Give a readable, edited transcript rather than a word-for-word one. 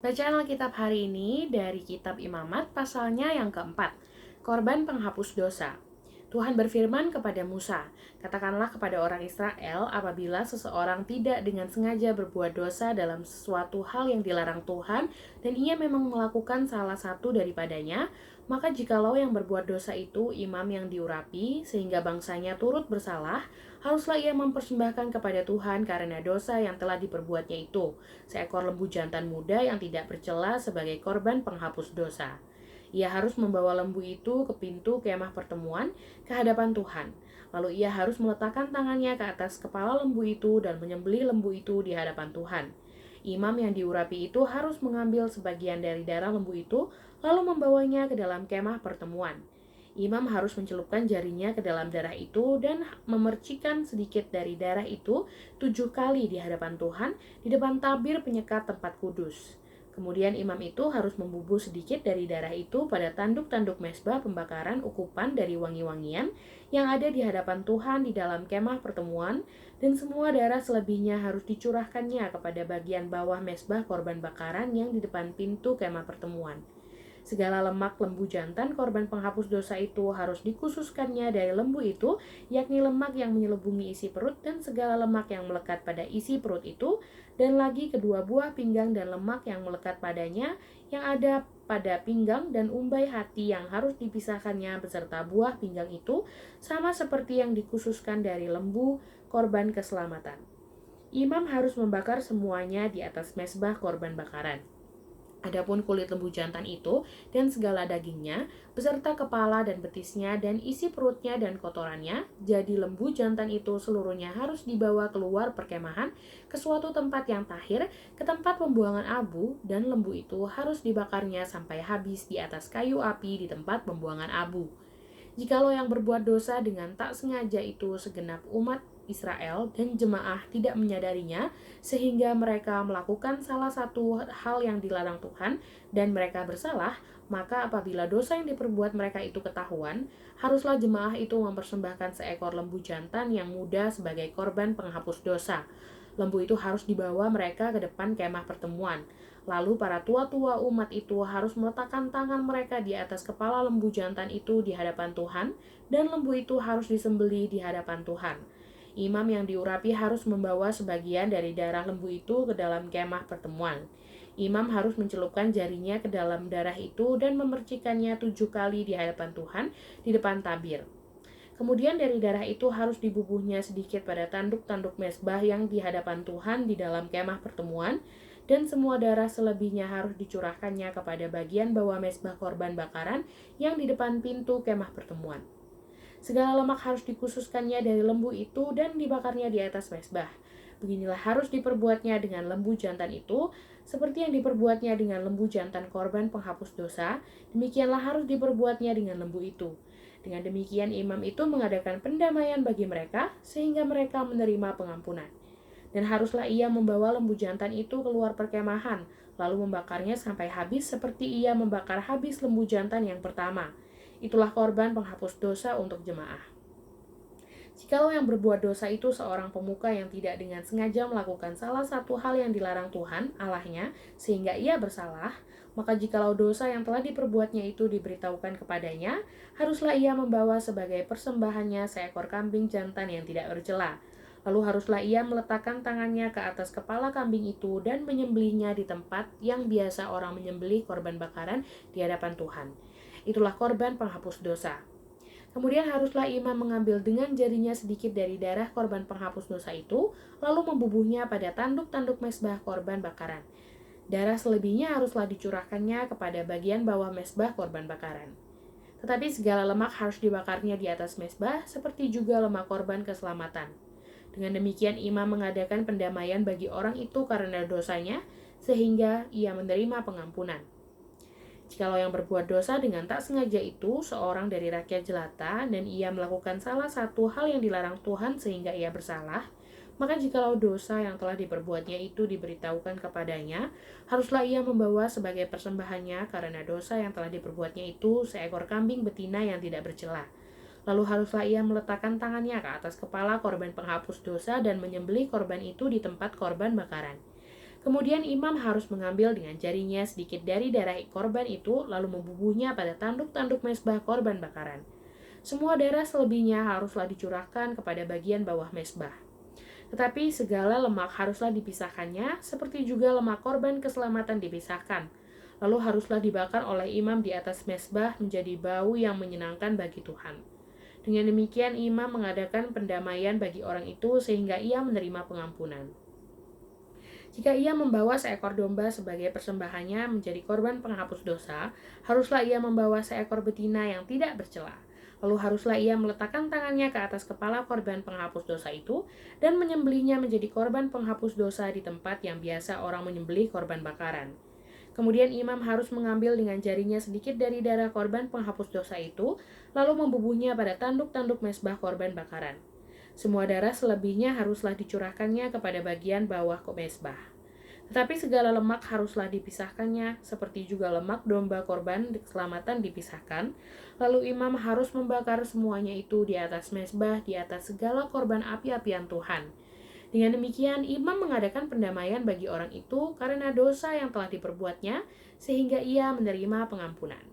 Bacaan Alkitab hari ini dari kitab Imamat pasalnya yang keempat, korban penghapus dosa. Tuhan berfirman kepada Musa, katakanlah kepada orang Israel apabila seseorang tidak dengan sengaja berbuat dosa dalam sesuatu hal yang dilarang Tuhan dan ia memang melakukan salah satu daripadanya, maka jikalau yang berbuat dosa itu imam yang diurapi sehingga bangsanya turut bersalah, haruslah ia mempersembahkan kepada Tuhan karena dosa yang telah diperbuatnya itu seekor lembu jantan muda yang tidak bercela sebagai korban penghapus dosa. Ia harus membawa lembu itu ke pintu kemah pertemuan ke hadapan Tuhan. Lalu ia harus meletakkan tangannya ke atas kepala lembu itu dan menyembelih lembu itu di hadapan Tuhan. Imam yang diurapi itu harus mengambil sebagian dari darah lembu itu, lalu membawanya ke dalam kemah pertemuan. Imam harus mencelupkan jarinya ke dalam darah itu dan memercikan sedikit dari darah itu 7 kali di hadapan Tuhan di depan tabir penyekat tempat kudus. Kemudian imam itu harus membubuh sedikit dari darah itu pada tanduk-tanduk mezbah pembakaran ukupan dari wangi-wangian yang ada di hadapan Tuhan di dalam kemah pertemuan, dan semua darah selebihnya harus dicurahkannya kepada bagian bawah mezbah korban bakaran yang di depan pintu kemah pertemuan. Segala lemak lembu jantan korban penghapus dosa itu harus dikhususkannya dari lembu itu, yakni lemak yang menyelubungi isi perut dan segala lemak yang melekat pada isi perut itu, dan lagi kedua buah pinggang dan lemak yang melekat padanya yang ada pada pinggang dan umbai hati yang harus dipisahkannya beserta buah pinggang itu, sama seperti yang dikhususkan dari lembu korban keselamatan. Imam harus membakar semuanya di atas mezbah korban bakaran. Adapun kulit lembu jantan itu dan segala dagingnya, beserta kepala dan betisnya dan isi perutnya dan kotorannya, jadi lembu jantan itu seluruhnya harus dibawa keluar perkemahan ke suatu tempat yang tahir, ke tempat pembuangan abu, dan lembu itu harus dibakarnya sampai habis di atas kayu api di tempat pembuangan abu. Jikalau yang berbuat dosa dengan tak sengaja itu segenap umat Israel dan jemaah tidak menyadarinya, sehingga mereka melakukan salah satu hal yang dilarang Tuhan dan mereka bersalah, maka apabila dosa yang diperbuat mereka itu ketahuan, haruslah jemaah itu mempersembahkan seekor lembu jantan yang muda sebagai korban penghapus dosa. Lembu itu harus dibawa mereka ke depan kemah pertemuan. Lalu para tua-tua umat itu harus meletakkan tangan mereka di atas kepala lembu jantan itu di hadapan Tuhan, dan lembu itu harus disembelih di hadapan Tuhan. Imam yang diurapi harus membawa sebagian dari darah lembu itu ke dalam kemah pertemuan. Imam harus mencelupkan jarinya ke dalam darah itu dan memercikannya 7 kali di hadapan Tuhan di depan tabir. Kemudian dari darah itu harus dibubuhnya sedikit pada tanduk-tanduk mezbah yang di hadapan Tuhan di dalam kemah pertemuan, dan semua darah selebihnya harus dicurahkannya kepada bagian bawah mezbah korban bakaran yang di depan pintu kemah pertemuan. Segala lemak harus dikhususkannya dari lembu itu dan dibakarnya di atas mezbah. Beginilah harus diperbuatnya dengan lembu jantan itu, seperti yang diperbuatnya dengan lembu jantan korban penghapus dosa, demikianlah harus diperbuatnya dengan lembu itu. Dengan demikian imam itu mengadakan pendamaian bagi mereka, sehingga mereka menerima pengampunan. Dan haruslah ia membawa lembu jantan itu keluar perkemahan, lalu membakarnya sampai habis seperti ia membakar habis lembu jantan yang pertama. Itulah korban penghapus dosa untuk jemaah. Jikalau yang berbuat dosa itu seorang pemuka yang tidak dengan sengaja melakukan salah satu hal yang dilarang Tuhan, Allahnya, sehingga ia bersalah, maka jikalau dosa yang telah diperbuatnya itu diberitahukan kepadanya, haruslah ia membawa sebagai persembahannya seekor kambing jantan yang tidak bercela. Lalu haruslah ia meletakkan tangannya ke atas kepala kambing itu dan menyembelihnya di tempat yang biasa orang menyembelih korban bakaran di hadapan Tuhan. Itulah korban penghapus dosa. Kemudian haruslah imam mengambil dengan jarinya sedikit dari darah korban penghapus dosa itu, lalu membubuhnya pada tanduk-tanduk mezbah korban bakaran. Darah selebihnya haruslah dicurahkannya kepada bagian bawah mezbah korban bakaran. Tetapi segala lemak harus dibakarnya di atas mezbah, seperti juga lemak korban keselamatan. Dengan demikian imam mengadakan pendamaian bagi orang itu karena dosanya, sehingga ia menerima pengampunan. Jikalau yang berbuat dosa dengan tak sengaja itu seorang dari rakyat jelata dan ia melakukan salah satu hal yang dilarang Tuhan sehingga ia bersalah, maka jikalau dosa yang telah diperbuatnya itu diberitahukan kepadanya, haruslah ia membawa sebagai persembahannya karena dosa yang telah diperbuatnya itu seekor kambing betina yang tidak bercela. Lalu haruslah ia meletakkan tangannya ke atas kepala korban penghapus dosa dan menyembelih korban itu di tempat korban bakaran. Kemudian imam harus mengambil dengan jarinya sedikit dari darah korban itu, lalu membubuhnya pada tanduk-tanduk mezbah korban bakaran. Semua darah selebihnya haruslah dicurahkan kepada bagian bawah mezbah. Tetapi segala lemak haruslah dipisahkannya, seperti juga lemak korban keselamatan dipisahkan. Lalu haruslah dibakar oleh imam di atas mezbah menjadi bau yang menyenangkan bagi Tuhan. Dengan demikian imam mengadakan pendamaian bagi orang itu sehingga ia menerima pengampunan. Jika ia membawa seekor domba sebagai persembahannya menjadi korban penghapus dosa, haruslah ia membawa seekor betina yang tidak bercela. Lalu haruslah ia meletakkan tangannya ke atas kepala korban penghapus dosa itu dan menyembelihnya menjadi korban penghapus dosa di tempat yang biasa orang menyembelih korban bakaran. Kemudian imam harus mengambil dengan jarinya sedikit dari darah korban penghapus dosa itu, lalu membubuhnya pada tanduk-tanduk mezbah korban bakaran. Semua darah selebihnya haruslah dicurahkannya kepada bagian bawah mezbah. Tetapi segala lemak haruslah dipisahkannya, seperti juga lemak domba korban keselamatan dipisahkan. Lalu imam harus membakar semuanya itu di atas mezbah, di atas segala korban api-apian Tuhan. Dengan demikian, imam mengadakan pendamaian bagi orang itu karena dosa yang telah diperbuatnya, sehingga ia menerima pengampunan.